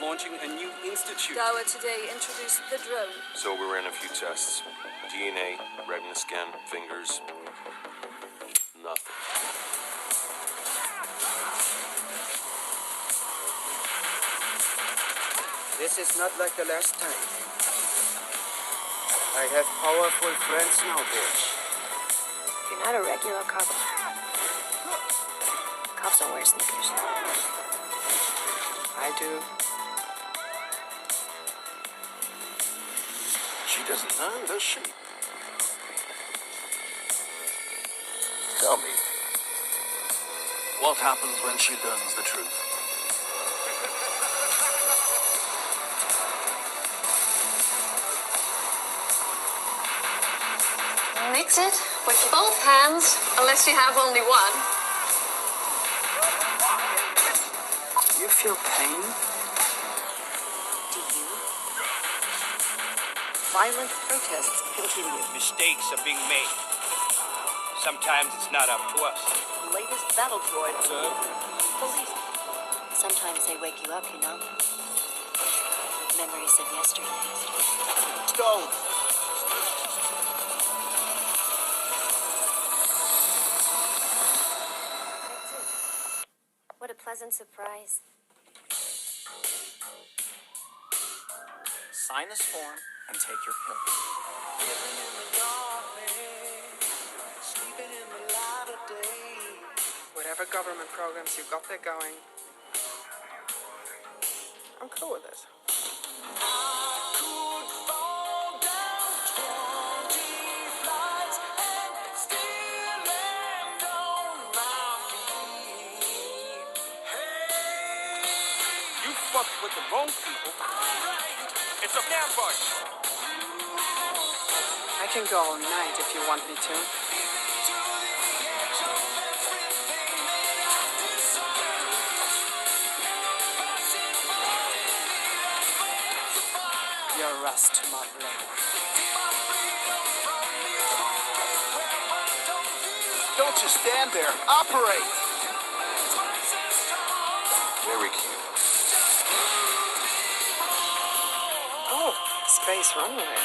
launching a new institute. Dawa today introduced the drone. So we ran a few tests. DNA, retina scan, fingers. Nothing. This is not like the last time. I have powerful friends now, bitch. You're not a regular cop. Cops don't wear sneakers. I do. She doesn't know, does she? Tell me. What happens when she learns the truth? Mix it with both hands, unless you have only one. You feel pain? Do you? Violent protests continue. Mistakes are being made. Sometimes it's not up to us. Latest battle droid. Police. Sometimes they wake you up, you know. Memories of yesterday. Stone. What a pleasant surprise. Sign this form and take your pill. Whatever government programs you've got there going, I'm cool with this. You fucked with the wrong people. It's a ambush. I can go all night if you want me to. Your rust, my brother. Don't just stand there. Operate! Very cute. Oh, space runway.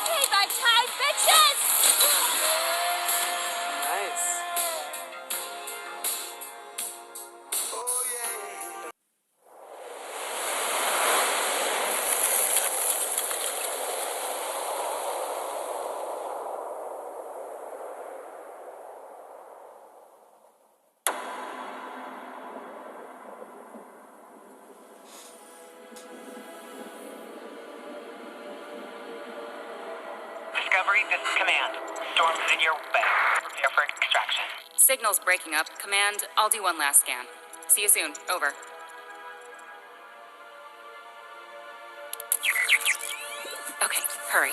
Payback time, bitches! Nice. Discovery, this is Command. Storm is in your way. Prepare for extraction. Signal's breaking up. Command, I'll do one last scan. See you soon. Over. Okay, hurry.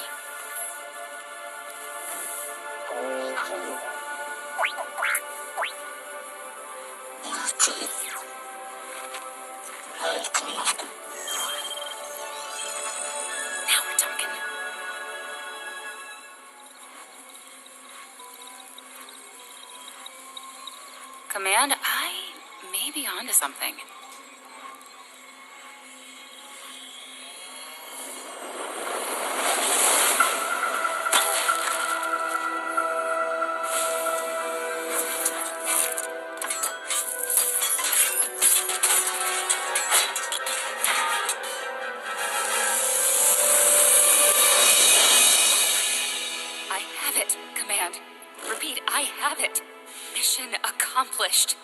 Now we're talking. Command, I may be onto something. I have it, Command. Repeat, I have it. Mission accomplished.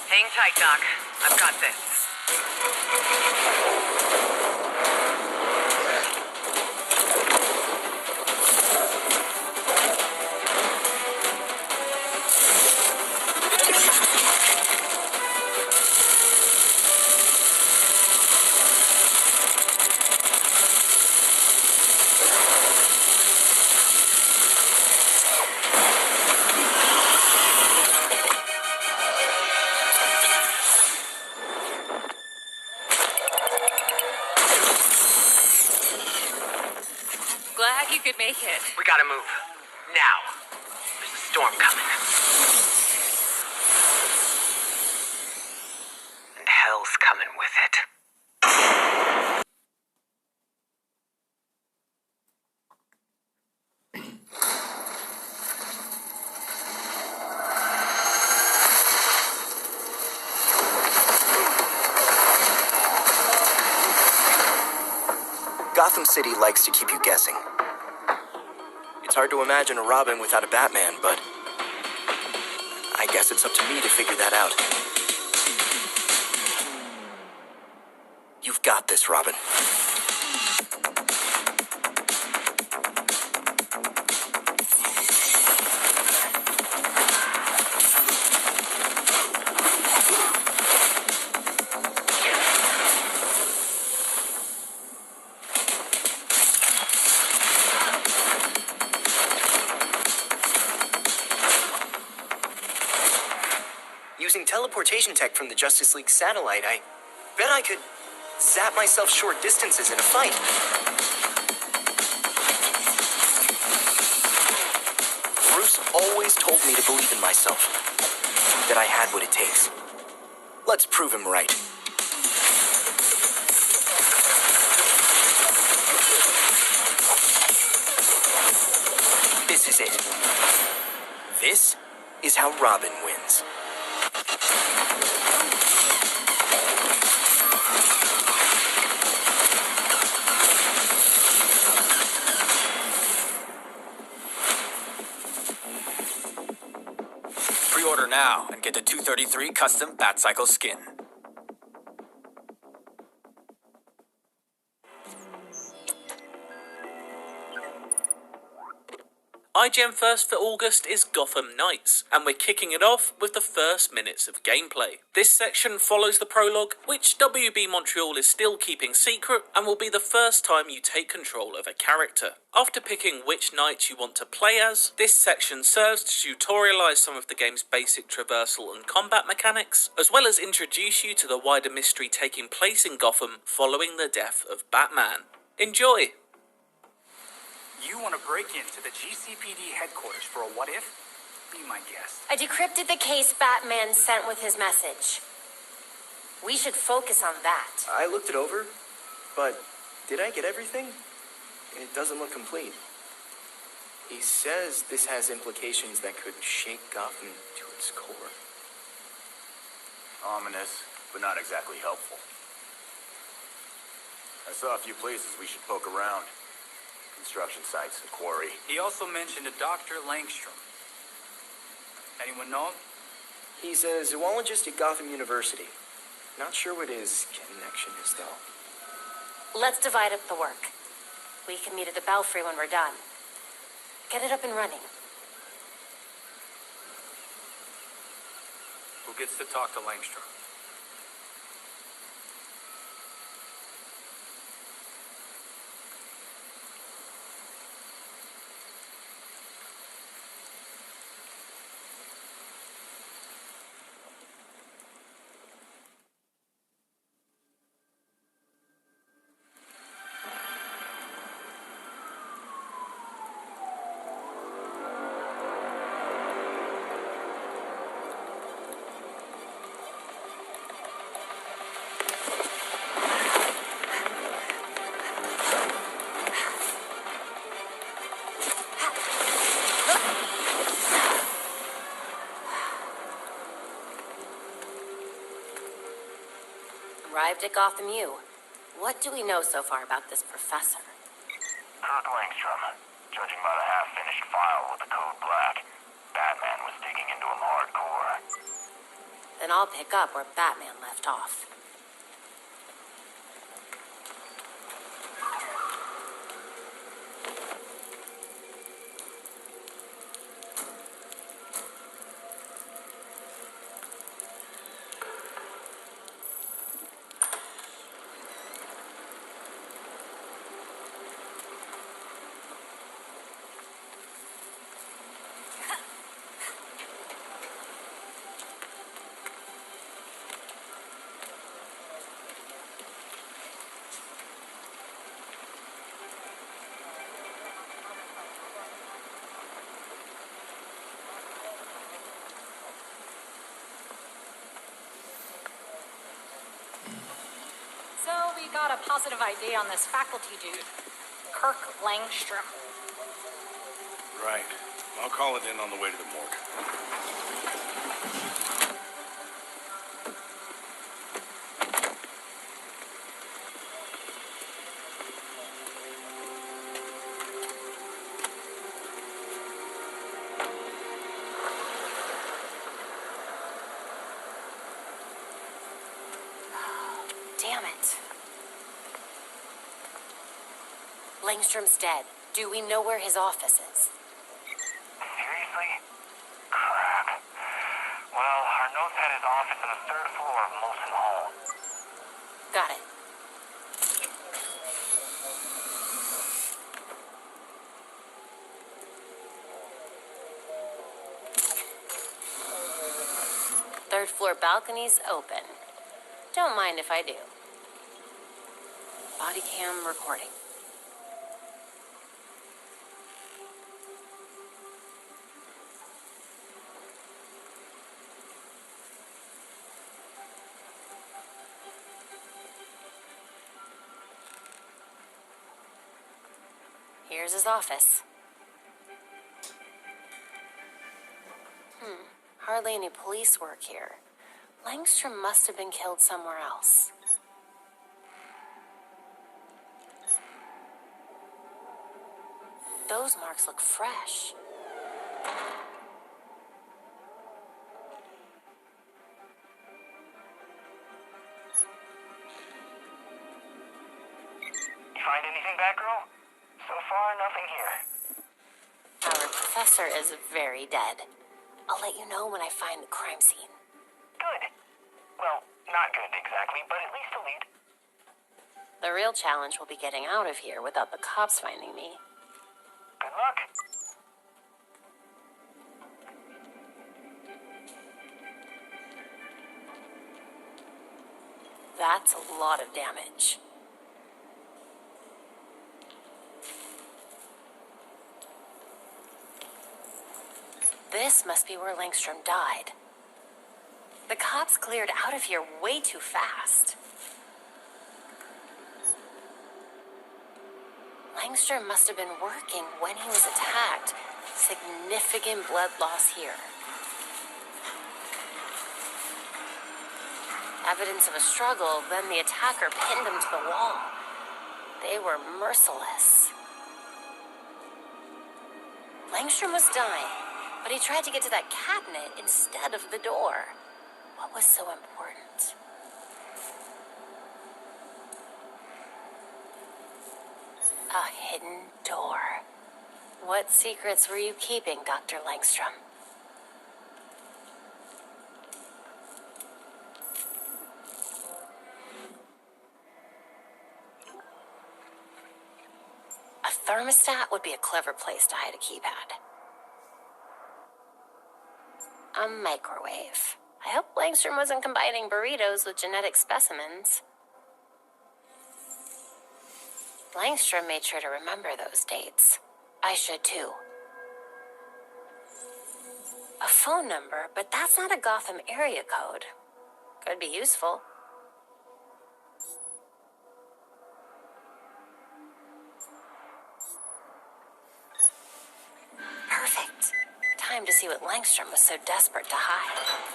Hang tight, Doc. I've got this. thought you could make it. We gotta move. Now. There's a storm coming. And hell's coming with it. Gotham City likes to keep you guessing. It's hard to imagine a Robin without a Batman, but I guess it's up to me to figure that out. You've got this, Robin. Using teleportation tech from the Justice League satellite, I bet I could zap myself short distances in a fight. Bruce always told me to believe in myself, that I had what it takes. Let's prove him right. This is it. This is how Robin wins. Pre-order now and get the 233 custom Batcycle skin. IGN first for August is Gotham Knights, and we're kicking it off with the first minutes of gameplay. This section follows the prologue, which WB Montreal is still keeping secret, and will be the first time you take control of a character. After picking which knight you want to play as, this section serves to tutorialise some of the game's basic traversal and combat mechanics, as well as introduce you to the wider mystery taking place in Gotham following the death of Batman. Enjoy! You want to break into the GCPD headquarters for a what if? Be my guest. I decrypted the case Batman sent with his message. We should focus on that. I looked it over, but did I get everything? It doesn't look complete. He says this has implications that could shake Gotham to its core. Ominous, but not exactly helpful. I saw a few places we should poke around. Construction sites and quarry. He also mentioned a Dr. Langstrom. Anyone know him? He's a zoologist at Gotham University. Not sure what his connection is, though. Let's divide up the work. We can meet at the Belfry when we're done. Get it up and running. Who gets to talk to Langstrom? Arrived at Gotham U. What do we know so far about this professor? Kurt Langstrom. Judging by the half-finished file with the code black, Batman was digging into him hardcore. Then I'll pick up where Batman left off. So we got a positive ID on this faculty dude, Kirk Langstrom. Right. I'll call it in on the way to the morgue. Damn it. Langstrom's dead. Do we know where his office is? Seriously? Crap. Well, our notes had his office on the 3rd floor of Molson Hall. Got it. Third floor balcony's open. Don't mind if I do. Body cam recording. Here's his office. Hardly any police work here. Langstrom must have been killed somewhere else. Those marks look fresh. You find anything, Batgirl? So far, nothing here. Our professor is very dead. I'll let you know when I find the crime scene. Good. Well, not good exactly, but at least a lead. The real challenge will be getting out of here without the cops finding me. Good luck. That's a lot of damage. This must be where Langstrom died. The cops cleared out of here way too fast. Langstrom must have been working when he was attacked. Significant blood loss here. Evidence of a struggle, then the attacker pinned him to the wall. They were merciless. Langstrom was dying, but he tried to get to that cabinet instead of the door. What was so important? A hidden door. What secrets were you keeping, Dr. Langstrom? A thermostat would be a clever place to hide a keypad. A microwave. I hope Langstrom wasn't combining burritos with genetic specimens. Langstrom made sure to remember those dates. I should too. A phone number, but that's not a Gotham area code. Could be useful. Perfect. Time to see what Langstrom was so desperate to hide.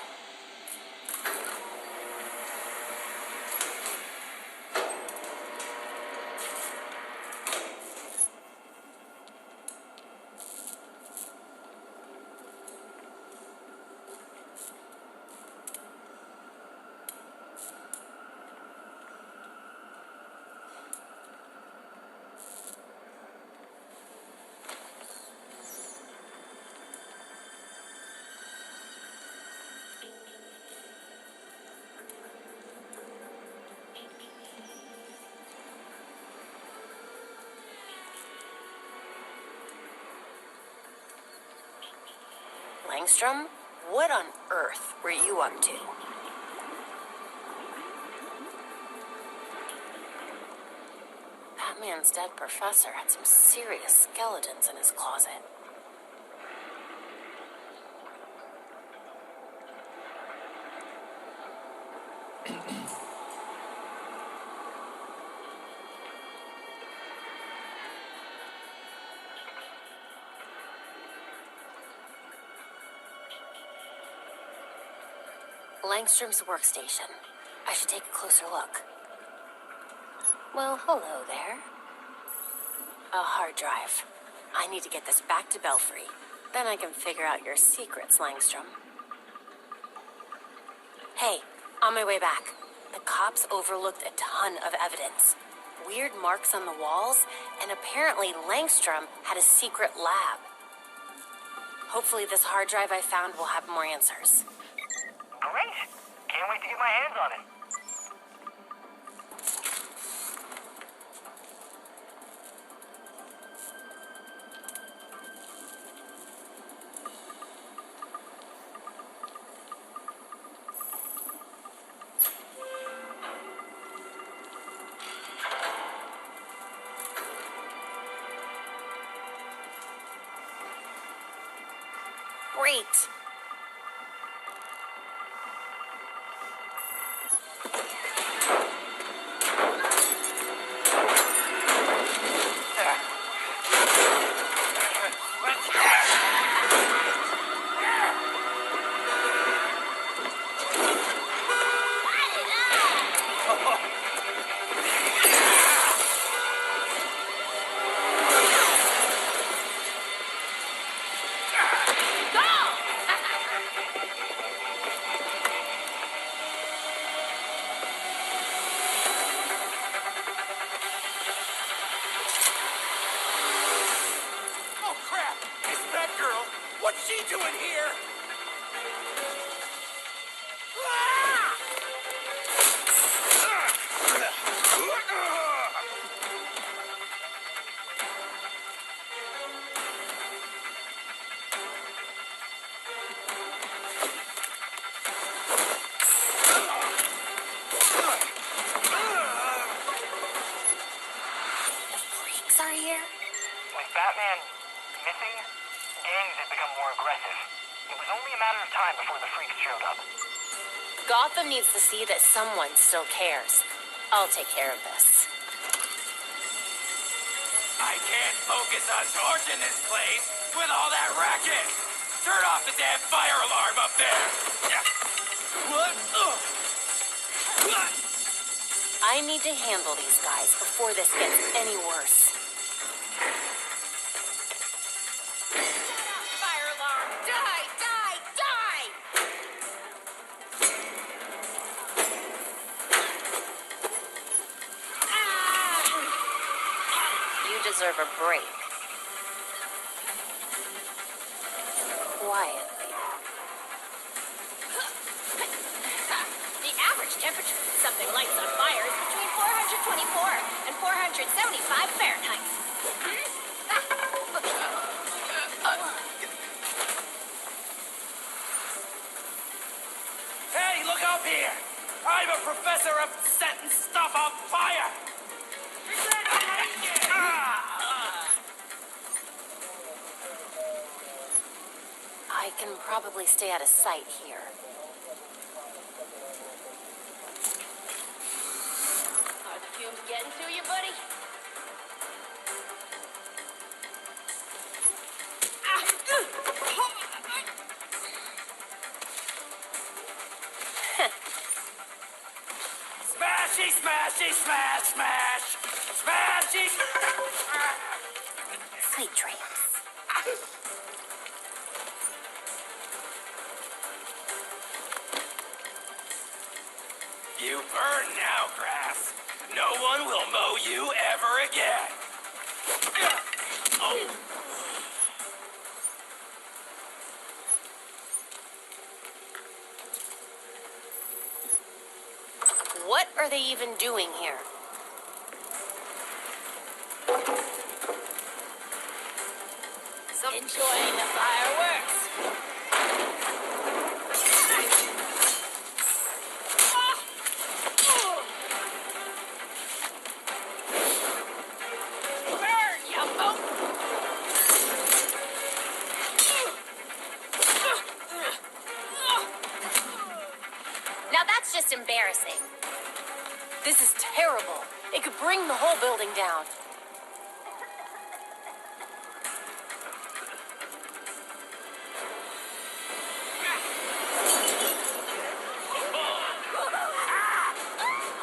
Langstrom, what on earth were you up to? That man's dead professor had some serious skeletons in his closet. Langstrom's workstation. I should take a closer look. Well, hello there. A hard drive. I need to get this back to Belfry. Then I can figure out your secrets, Langstrom. Hey, on my way back. The cops overlooked a ton of evidence. Weird marks on the walls, and apparently Langstrom had a secret lab. Hopefully this hard drive I found will have more answers. Great! Can't wait to get my hands on it. Great. Oh crap! It's that girl! What's she doing here? Freaks are here? With Batman missing, gangs had become more aggressive. It was only a matter of time before the freaks showed up. Gotham needs to see that someone still cares. I'll take care of this. I can't focus on torching this place with all that racket! Turn off the damn fire alarm up there! What? I need to handle these guys before this gets any worse. Fire alarm! Die! Die! Die! You deserve a break. Quietly. The average temperature of something lights on fire is between 424 and 475 Fahrenheit. Hey, look up here! I'm a professor of setting stuff on fire! I can probably stay out of sight here. Are the fumes getting to you, buddy? Smashy, smashy, smash, smash! Smashy! Sweet dreams. You burn now, grass. No one will mow you ever again. Oh. What are they even doing here? Enjoying the fireworks. Burn, you boat! Now that's just embarrassing. This is terrible. It could bring the whole building down.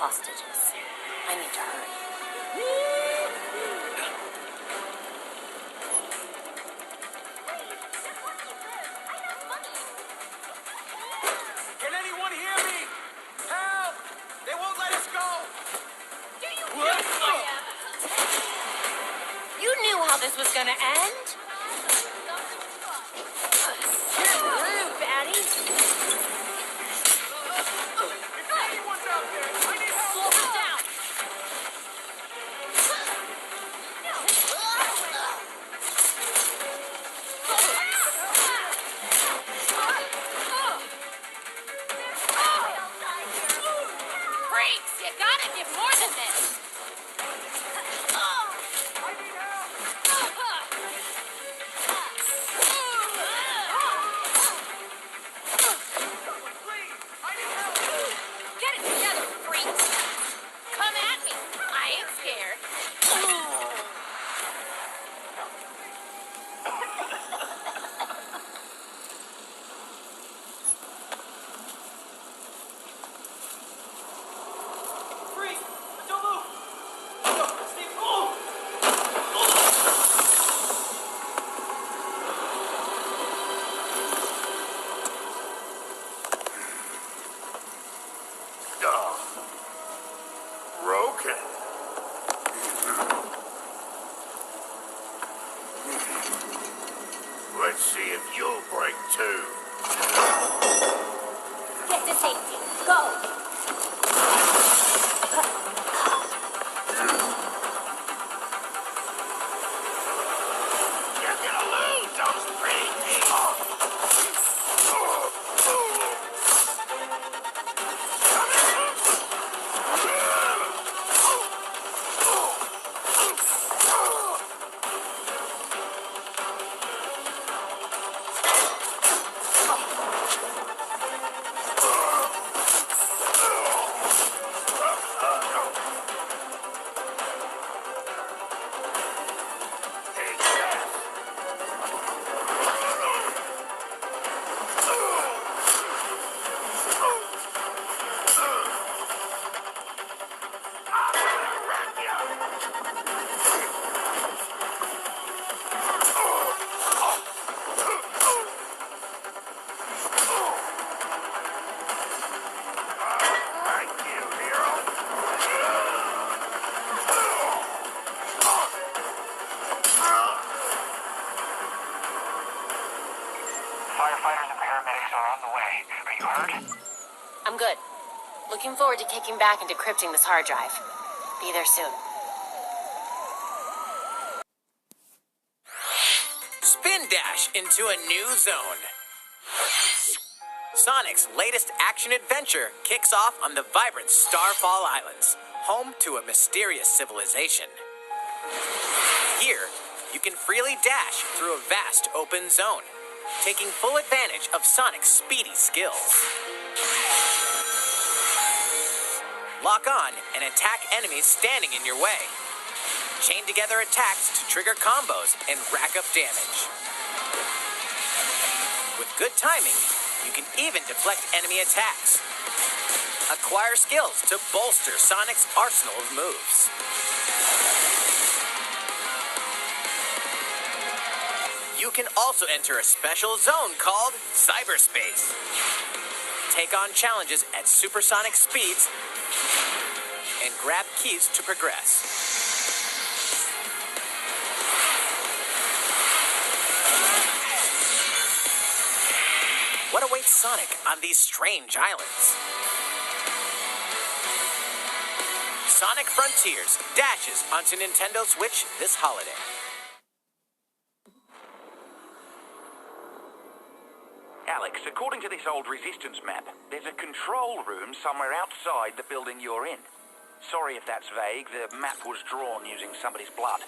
hostages. I need to hurry. Can anyone hear me? Help! They won't let us go! Do you know who I am? You knew how this was gonna end. You're rude, baddie. If anyone's out there, I need help! Slow them down. Freaks, you gotta give more than this. Get it together, freaks. Come at me. I ain't scared. Freeze! Don't move! No, Steve, move! Broken. Let's see if you'll break too. Get to safety. Go. You're gonna lose those three people. Firefighters and paramedics are on the way. Are you hurt? I'm good. Looking forward to kicking back and decrypting this hard drive. Be there soon. Spin dash into a new zone. Sonic's latest action adventure kicks off on the vibrant Starfall Islands, home to a mysterious civilization. Here, you can freely dash through a vast open zone, taking full advantage of Sonic's speedy skills. Lock on and attack enemies standing in your way. Chain together attacks to trigger combos and rack up damage. With good timing, you can even deflect enemy attacks. Acquire skills to bolster Sonic's arsenal of moves. You can also enter a special zone called cyberspace. Take on challenges at supersonic speeds and grab keys to progress. What awaits Sonic on these strange islands? Sonic Frontiers dashes onto Nintendo Switch this holiday. Alex, according to this old resistance map, there's a control room somewhere outside the building you're in. Sorry if that's vague, the map was drawn using somebody's blood.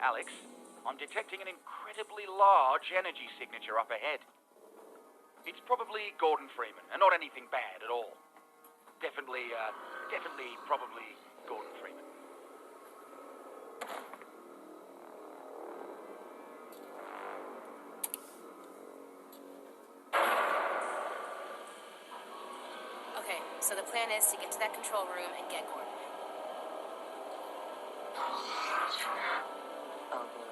Alex, I'm detecting an incredibly large energy signature up ahead. It's probably Gordon Freeman, and not anything bad at all. Definitely, probably Gordon Freeman. Okay, so the plan is to get to that control room and get Gordon. Oh boy.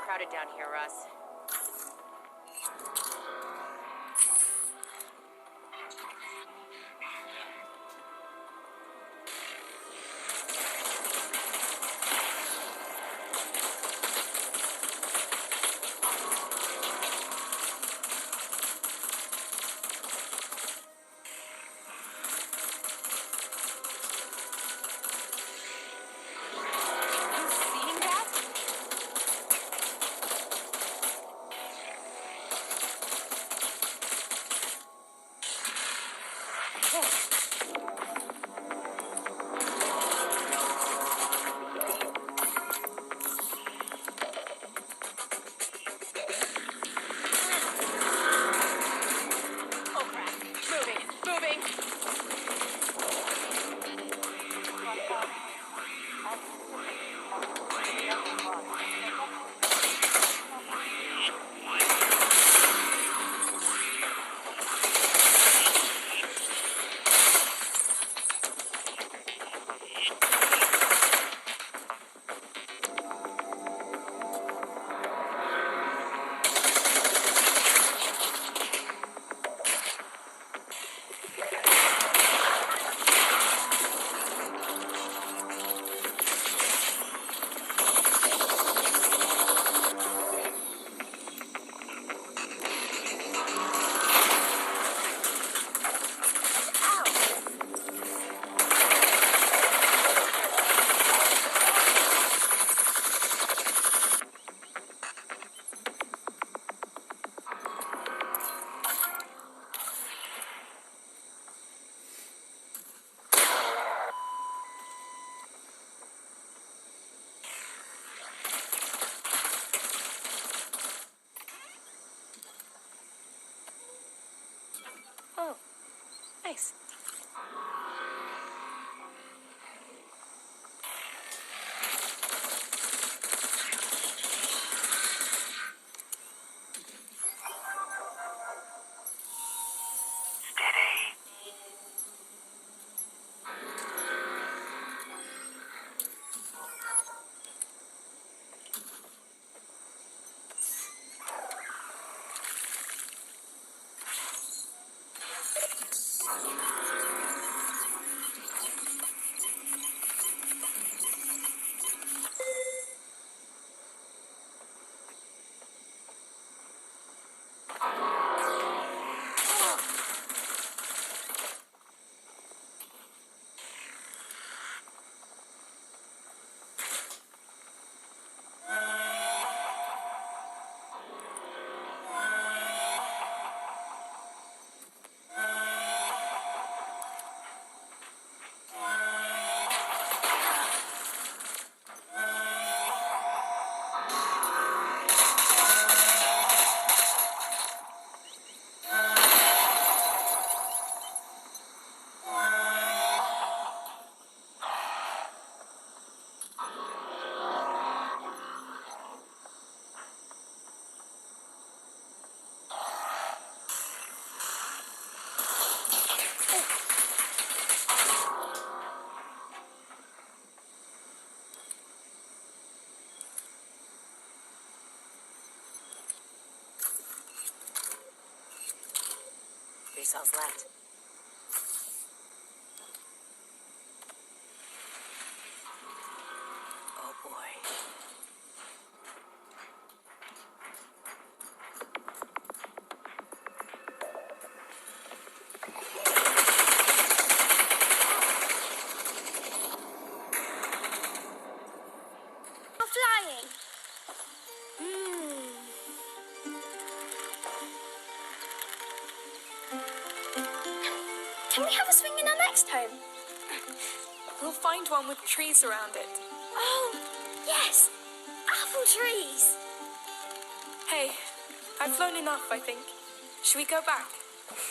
Crowded down here, Russ. Oh, nice. cells left. Oh boy. I'm flying. Can we have a swing in our next home? We'll find one with trees around it. Oh, yes. Apple trees. Hey, I've flown enough, I think. Should we go back?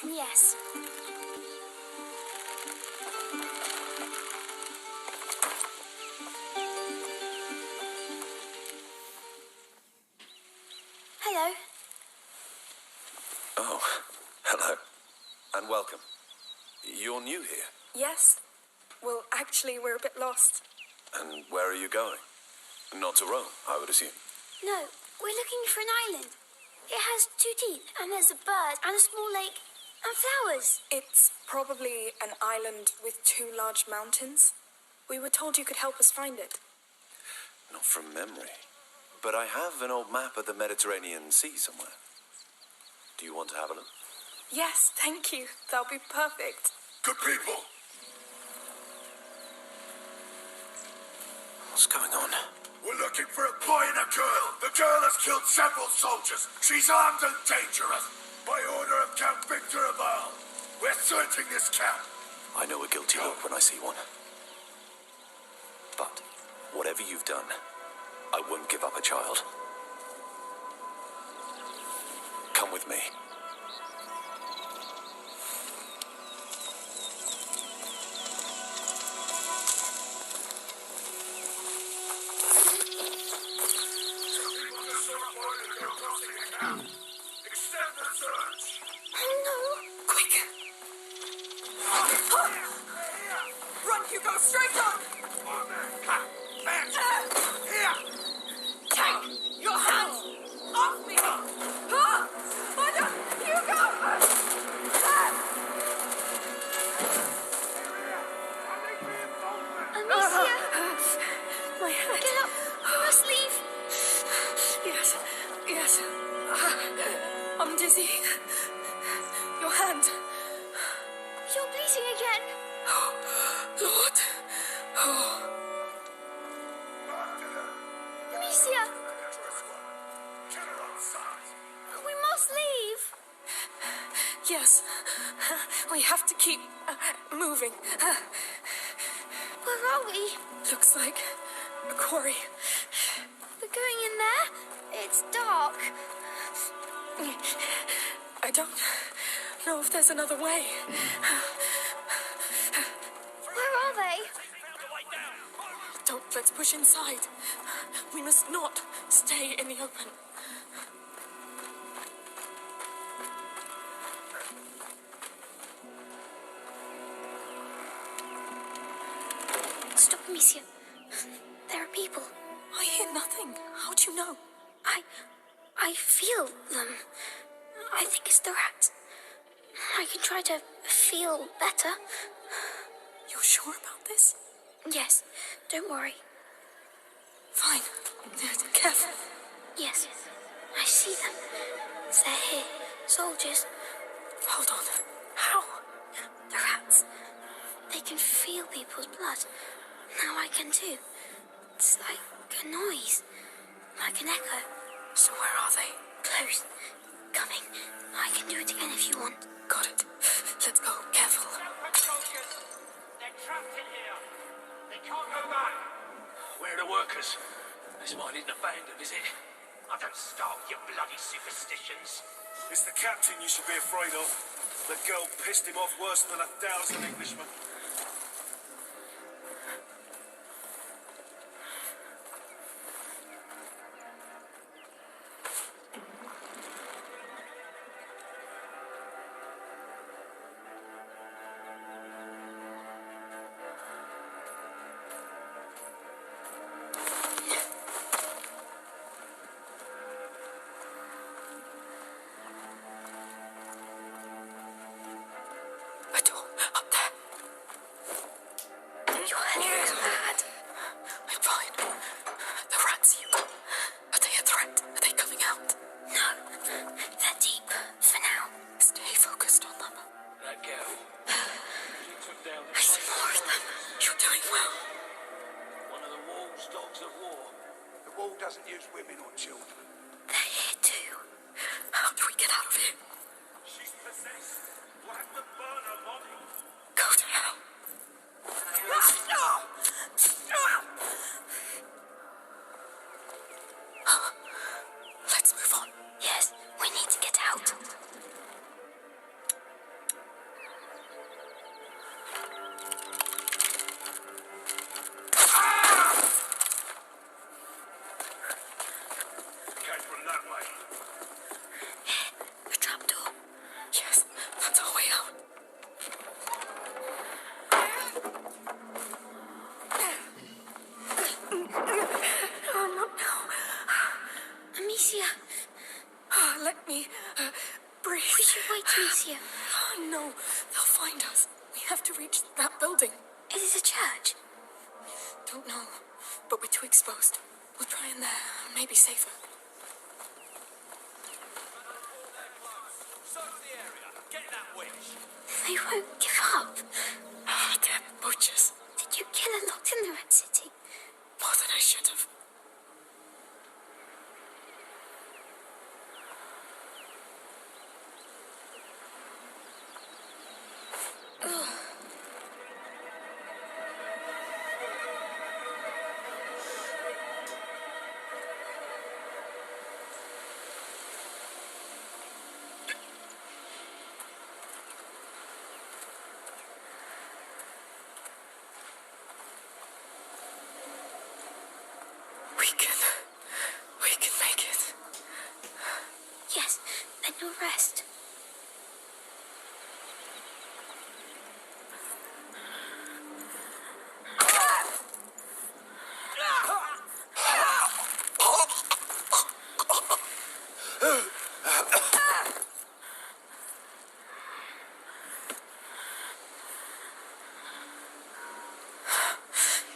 Yes. Hello. Oh, hello. And welcome. You're new here. Yes. Well, actually, we're a bit lost. And where are you going? Not to Rome, I would assume. No, we're looking for an island. It has 2 teeth, and there's a bird, and a small lake, and flowers. It's probably an island with 2 large mountains. We were told you could help us find it. Not from memory. But I have an old map of the Mediterranean Sea somewhere. Do you want to have a look? Yes, thank you. That'll be perfect. Good people! What's going on? We're looking for a boy and a girl. The girl has killed several soldiers. She's armed and dangerous. By order of Count Victor of Arles. We're searching this camp. I know a guilty look when I see one. But whatever you've done, I won't give up a child. Come with me. Extend the search. Oh, no. Quick! Run, Hugo, straight on! Take your hands off me! Oh, no, Hugo! Amicia, My head. get up. We must leave. Yes, yes. I'm dizzy. Your hand. You're bleeding again. Lord. Oh. Amicia, we must leave. Yes. We have to keep moving. Where are we? Looks like a quarry. We're going in there? It's dark. I don't know if there's another way. Where are they? Don't let's push inside. We must not stay in the open. Stop, Amicia. There are people. I hear nothing. How do you know? I feel them. I think it's the rats. I can try to feel better. You're sure about this? Yes, don't worry. Fine. Careful. Yes, I see them. They're here. Soldiers. Hold on. How? The rats. They can feel people's blood. Now I can too. It's like a noise. Like an echo. So where are they? Close. Coming. I can do it again if you want. Got it. Let's go. Careful. They're trapped in here. They can't go back. Where are the workers? This mine isn't abandoned, is it? I don't start with your bloody superstitions. It's the captain you should be afraid of. The girl pissed him off worse than 1,000 Englishmen. out of here. She's possessed. We'll have to burn her body. Go to hell. Let's move on. Yes, we need to get out. Came from that way. A trapdoor. Yes, that's our way out. Oh, not now. Amicia, Let me breathe. we should wait, Amicia. Oh, no, they'll find us. We have to reach that building. Is it a church? Don't know, but we're too exposed. We'll try in there. Maybe safer. Search the area. Get that witch. They won't give up. They're butchers. Did you kill her locked in the Red City? More than I should have. We can make it. Yes, then you'll rest.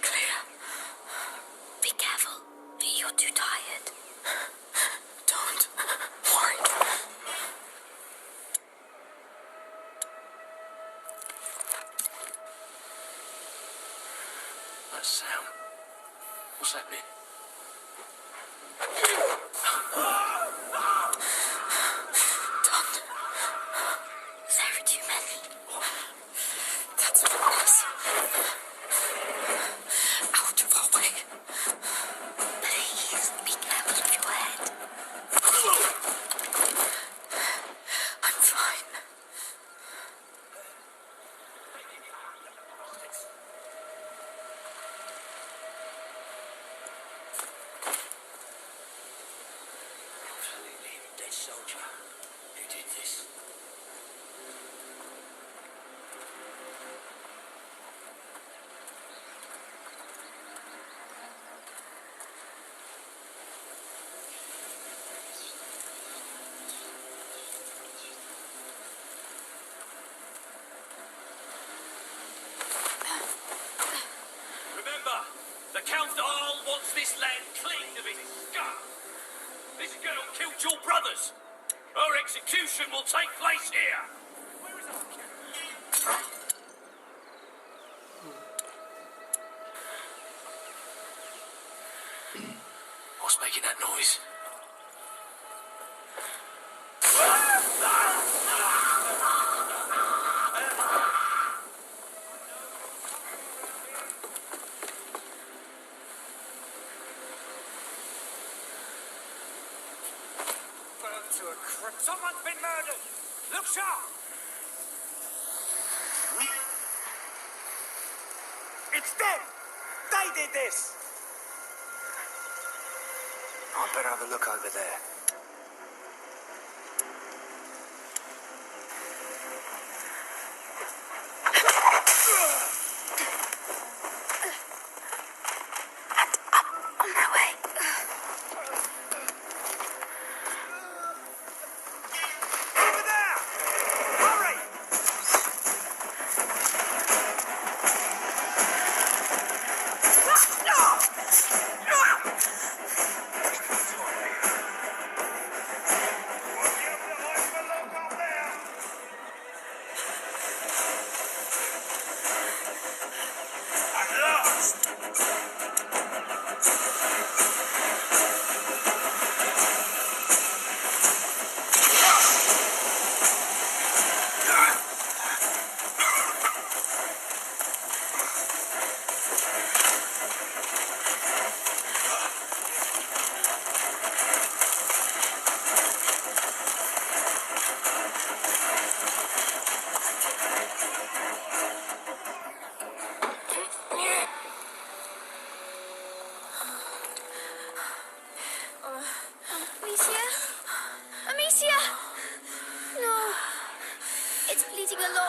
Clear. Be careful. You're too tired. Don't worry. That sound. What's happening? Don't. There are too many. That's a weakness. Out of our way. Please, be careful of your head. I'm fine. Absolutely dead soldier. Who did this? Remember, the Count Arl wants this land clean of its scum. This girl killed your brothers. Her execution will take place here. What's making that noise? Someone's been murdered. Look sharp. It's them! They did this! I'd better have a look over there. On my way. Over there! Hurry!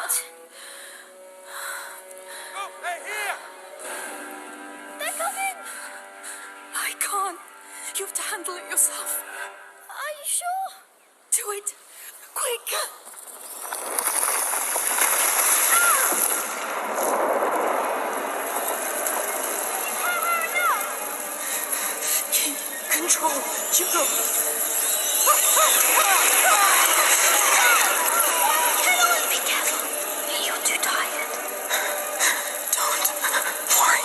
out! Oh, they're here! They're coming! I can't. You have to handle it yourself. Are you sure? Do it. Quick! Keep control, Hugo. Be careful. You're too tired. Don't worry.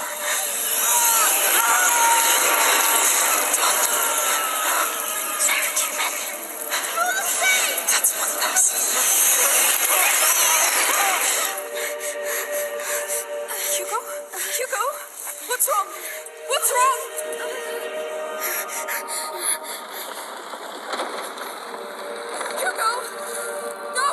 Don't. There are too many. That's one less. Hugo? What's wrong? What's wrong? Hugo! No!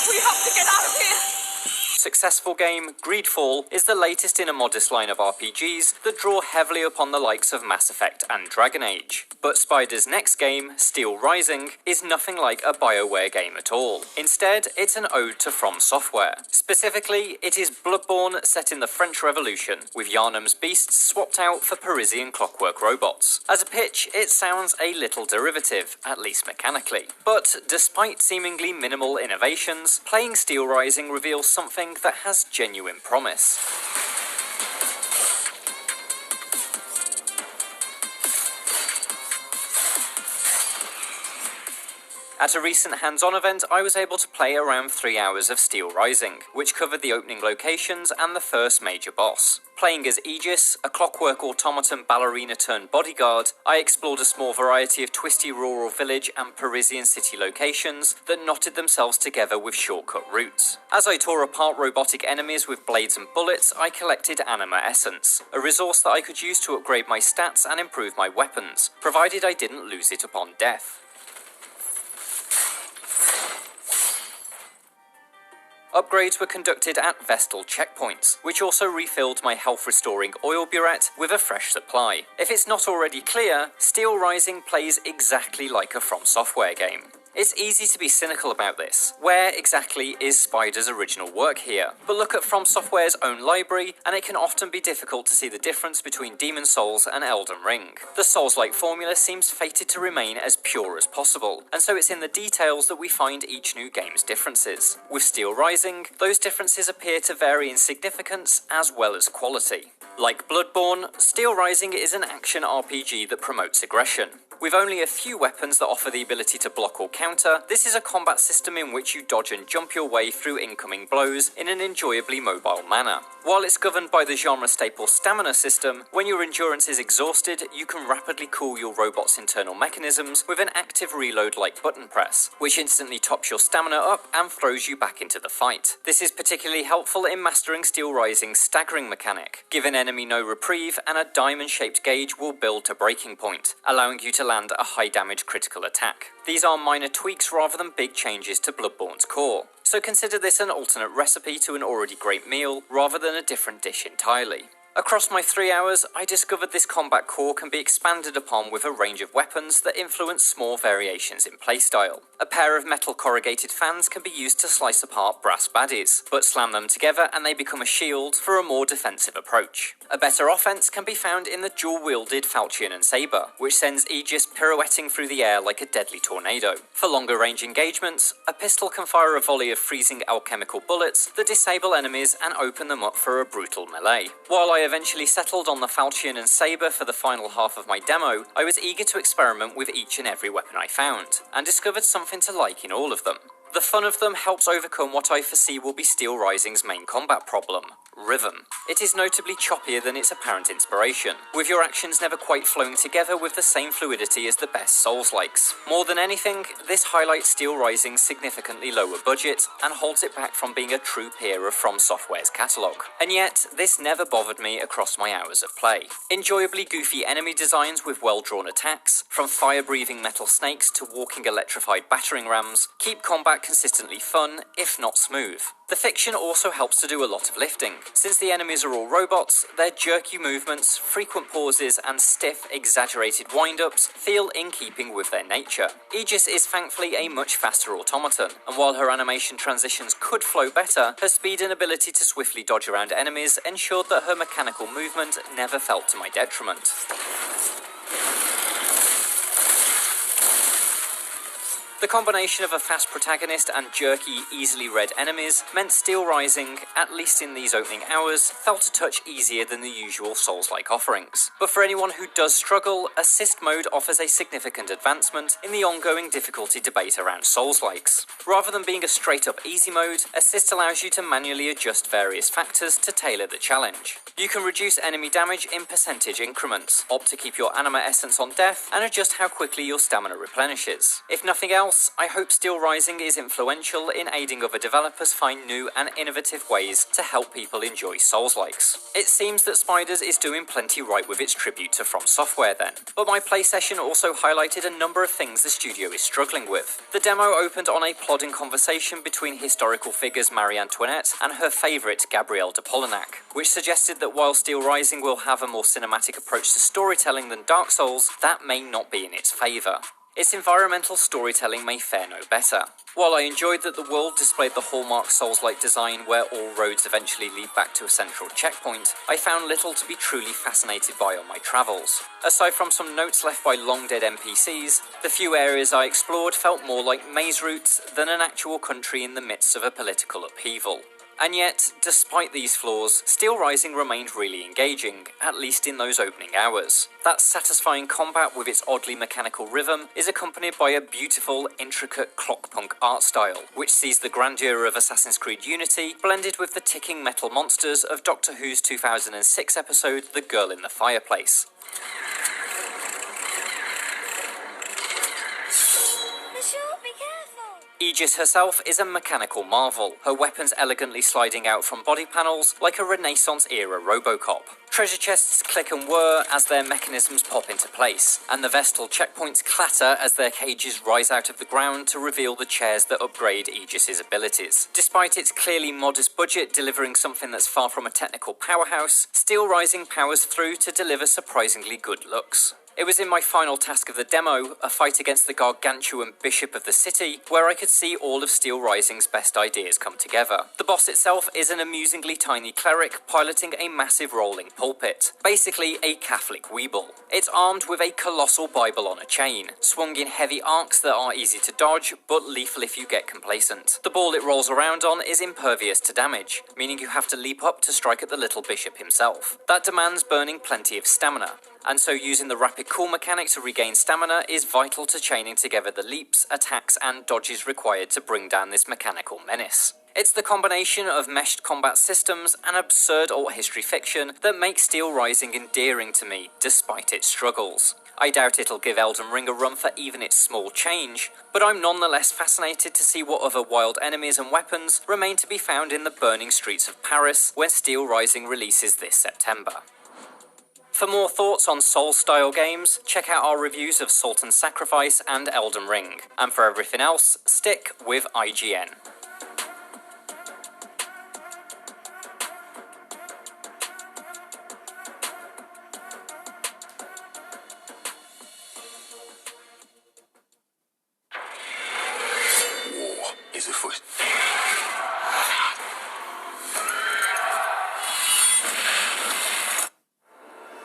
We have to get out of here! Successful game, Greedfall, is the latest in a modest line of RPGs that draw heavily upon the likes of Mass Effect and Dragon Age. But Spider's next game, Steel Rising, is nothing like a BioWare game at all. Instead, it's an ode to From Software. Specifically, it is Bloodborne set in the French Revolution, with Yharnam's beasts swapped out for Parisian clockwork robots. As a pitch, it sounds a little derivative, at least mechanically. But despite seemingly minimal innovations, playing Steel Rising reveals something that has genuine promise. At a recent hands-on event, I was able to play around 3 hours of Steel Rising, which covered the opening locations and the first major boss. Playing as Aegis, a clockwork automaton ballerina turned bodyguard, I explored a small variety of twisty rural village and Parisian city locations that knotted themselves together with shortcut routes. As I tore apart robotic enemies with blades and bullets, I collected Anima Essence, a resource that I could use to upgrade my stats and improve my weapons, provided I didn't lose it upon death. Upgrades were conducted at Vestal checkpoints, which also refilled my health-restoring oil burette with a fresh supply. If it's not already clear, Steel Rising plays exactly like a From Software game. It's easy to be cynical about this. Where exactly is Spider's original work here? But look at From Software's own library, and it can often be difficult to see the difference between Demon's Souls and Elden Ring. The Souls-like formula seems fated to remain as pure as possible, and so it's in the details that we find each new game's differences. With Steel Rising, those differences appear to vary in significance as well as quality. Like Bloodborne, Steel Rising is an action RPG that promotes aggression. With only a few weapons that offer the ability to block or counter, this is a combat system in which you dodge and jump your way through incoming blows in an enjoyably mobile manner. While it's governed by the genre staple stamina system, when your endurance is exhausted, you can rapidly cool your robot's internal mechanisms with an active reload-like button press, which instantly tops your stamina up and throws you back into the fight. This is particularly helpful in mastering Steel Rising's staggering mechanic. Give an enemy no reprieve, and a diamond-shaped gauge will build to breaking point, allowing you to land a high-damage critical attack. These are minor tweaks rather than big changes to Bloodborne's core, so consider this an alternate recipe to an already great meal, rather than a different dish entirely. Across my 3 hours, I discovered this combat core can be expanded upon with a range of weapons that influence small variations in playstyle. A pair of metal corrugated fans can be used to slice apart brass baddies, but slam them together and they become a shield for a more defensive approach. A better offense can be found in the dual-wielded falchion and saber, which sends Aegis pirouetting through the air like a deadly tornado. For longer range engagements, a pistol can fire a volley of freezing alchemical bullets that disable enemies and open them up for a brutal melee. While I eventually settled on the falchion and saber for the final half of my demo, I was eager to experiment with each and every weapon I found, and discovered something to like in all of them. The fun of them helps overcome what I foresee will be Steel Rising's main combat problem: rhythm. It is notably choppier than its apparent inspiration, with your actions never quite flowing together with the same fluidity as the best Souls-likes. More than anything, this highlights Steel Rising's significantly lower budget and holds it back from being a true peer of From Software's catalogue. And yet, this never bothered me across my hours of play. Enjoyably goofy enemy designs with well-drawn attacks, from fire-breathing metal snakes to walking electrified battering rams, keep combat consistently fun, if not smooth. The fiction also helps to do a lot of lifting. Since the enemies are all robots, their jerky movements, frequent pauses, and stiff, exaggerated wind-ups feel in keeping with their nature. Aegis is thankfully a much faster automaton, and while her animation transitions could flow better, her speed and ability to swiftly dodge around enemies ensured that her mechanical movement never felt to my detriment. The combination of a fast protagonist and jerky, easily read enemies meant Steel Rising, at least in these opening hours, felt a touch easier than the usual Souls-like offerings. But for anyone who does struggle, Assist mode offers a significant advancement in the ongoing difficulty debate around Souls-likes. Rather than being a straight-up easy mode, Assist allows you to manually adjust various factors to tailor the challenge. You can reduce enemy damage in percentage increments, opt to keep your anima essence on death, and adjust how quickly your stamina replenishes. If nothing else, I hope Steel Rising is influential in aiding other developers find new and innovative ways to help people enjoy Souls-likes. It seems that Spiders is doing plenty right with its tribute to From Software then, but my play session also highlighted a number of things the studio is struggling with. The demo opened on a plodding conversation between historical figures Marie Antoinette and her favourite Gabrielle de Polignac, which suggested that while Steel Rising will have a more cinematic approach to storytelling than Dark Souls, that may not be in its favour. Its environmental storytelling may fare no better. While I enjoyed that the world displayed the hallmark Souls-like design where all roads eventually lead back to a central checkpoint, I found little to be truly fascinated by on my travels. Aside from some notes left by long-dead NPCs, the few areas I explored felt more like maze routes than an actual country in the midst of a political upheaval. And yet, despite these flaws, Steel Rising remained really engaging, at least in those opening hours. That satisfying combat with its oddly mechanical rhythm is accompanied by a beautiful, intricate clockpunk art style, which sees the grandeur of Assassin's Creed Unity blended with the ticking metal monsters of Doctor Who's 2006 episode The Girl in the Fireplace. Aegis herself is a mechanical marvel, her weapons elegantly sliding out from body panels like a Renaissance-era Robocop. Treasure chests click and whir as their mechanisms pop into place, and the Vestal checkpoints clatter as their cages rise out of the ground to reveal the chairs that upgrade Aegis's abilities. Despite its clearly modest budget delivering something that's far from a technical powerhouse, Steel Rising powers through to deliver surprisingly good looks. It was in my final task of the demo, a fight against the gargantuan Bishop of the City, where I could see all of Steel Rising's best ideas come together. The boss itself is an amusingly tiny cleric piloting a massive rolling pulpit, basically a Catholic weeble. It's armed with a colossal Bible on a chain, swung in heavy arcs that are easy to dodge, but lethal if you get complacent. The ball it rolls around on is impervious to damage, meaning you have to leap up to strike at the little bishop himself. That demands burning plenty of stamina, and so using the rapid cool mechanic to regain stamina is vital to chaining together the leaps, attacks, and dodges required to bring down this mechanical menace. It's the combination of meshed combat systems and absurd alt history fiction that makes Steel Rising endearing to me, despite its struggles. I doubt it'll give Elden Ring a run for even its small change, but I'm nonetheless fascinated to see what other wild enemies and weapons remain to be found in the burning streets of Paris when Steel Rising releases this September. For more thoughts on Souls-style games, check out our reviews of Salt and Sacrifice and Elden Ring. And for everything else, stick with IGN. War is afoot.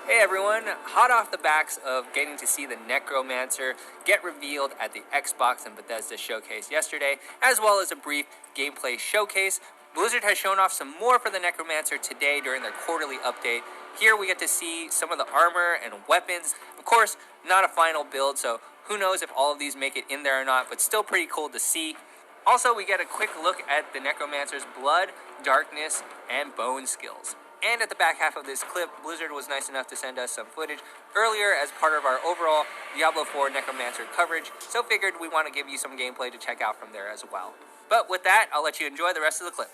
Hey everyone, hot off the backs of getting to see the Necromancer get revealed at the Xbox and Bethesda showcase yesterday, as well as a brief gameplay showcase, Blizzard has shown off some more for the Necromancer today during their quarterly update. Here we get to see some of the armor and weapons. Of course, not a final build, so who knows if all of these make it in there or not, but still pretty cool to see. Also, we get a quick look at the Necromancer's blood, darkness, and bone skills. And at the back half of this clip, Blizzard was nice enough to send us some footage earlier as part of our overall Diablo 4 Necromancer coverage, so figured we want to give you some gameplay to check out from there as well. But with that, I'll let you enjoy the rest of the clip.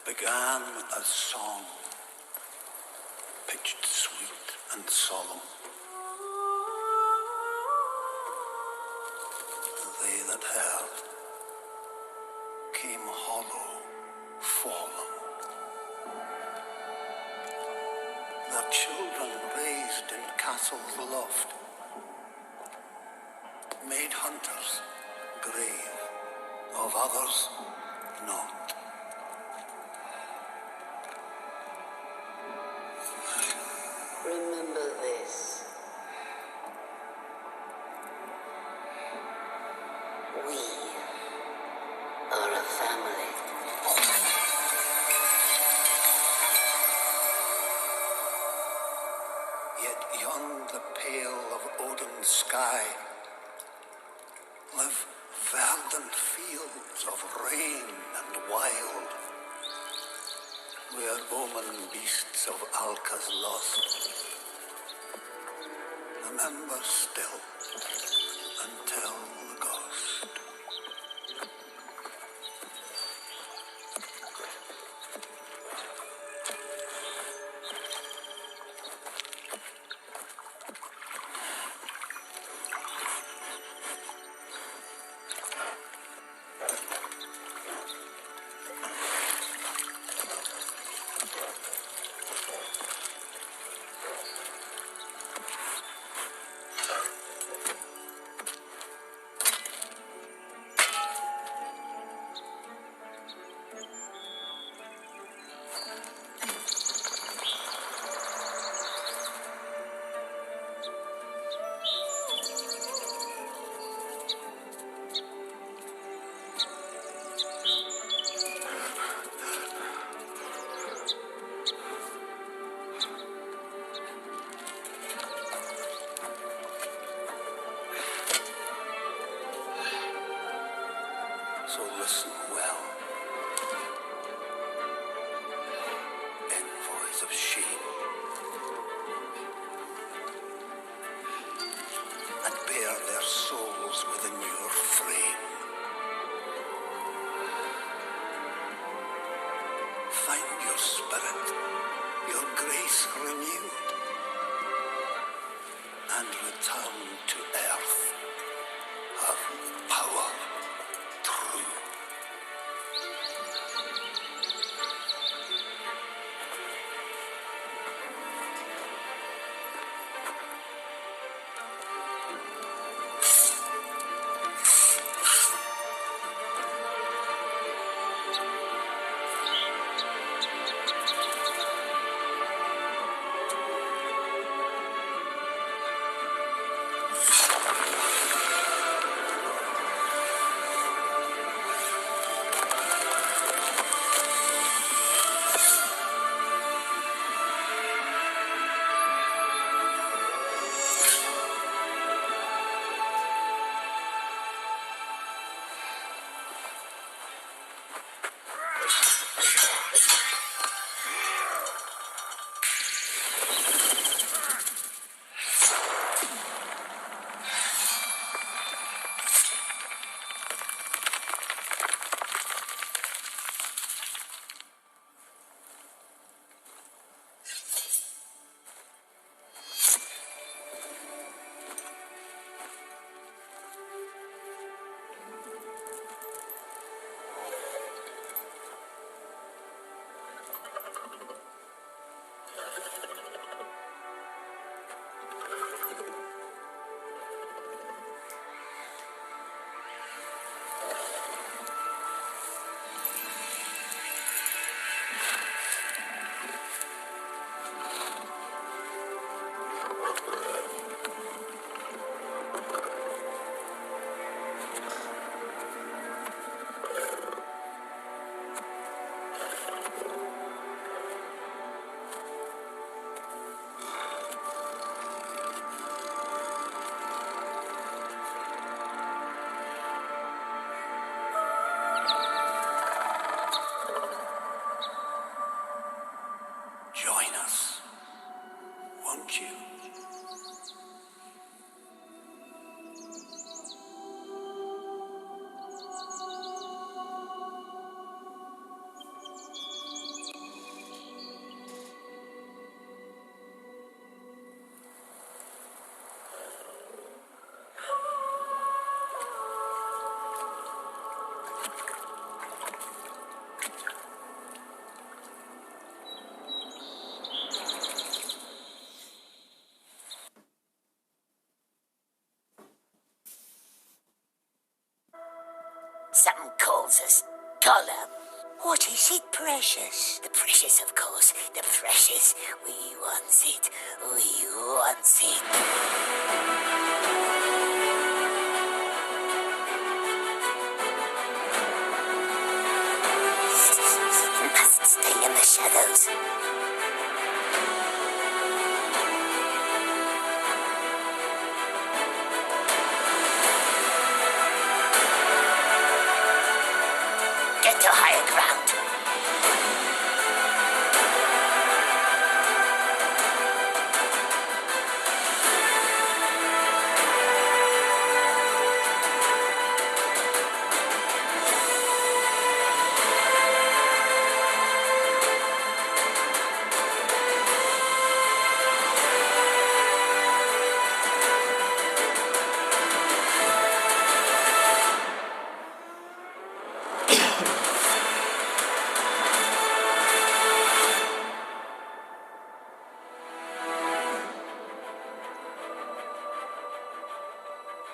began as song, pitched sweet and solemn. They that heard came hollow, fallen. Their children raised in castles aloft, made hunters grave, of others not. Remember this. We are a family. Yet beyond the pale of Odin's sky live verdant fields of rain and wild, where omen beasts of Alka's lost remember still and tell the ghost. of shame. And bear their souls within your frame. Find your spirit, your grace renewed, and return to earth, her power true. Join us, won't you? Something calls us. Gollum. What is it, precious? The precious, of course. The precious. We want it. We want it. Must stay in the shadows. Get to higher ground.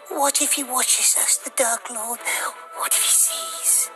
What if he watches us, the Dark Lord? What if he sees?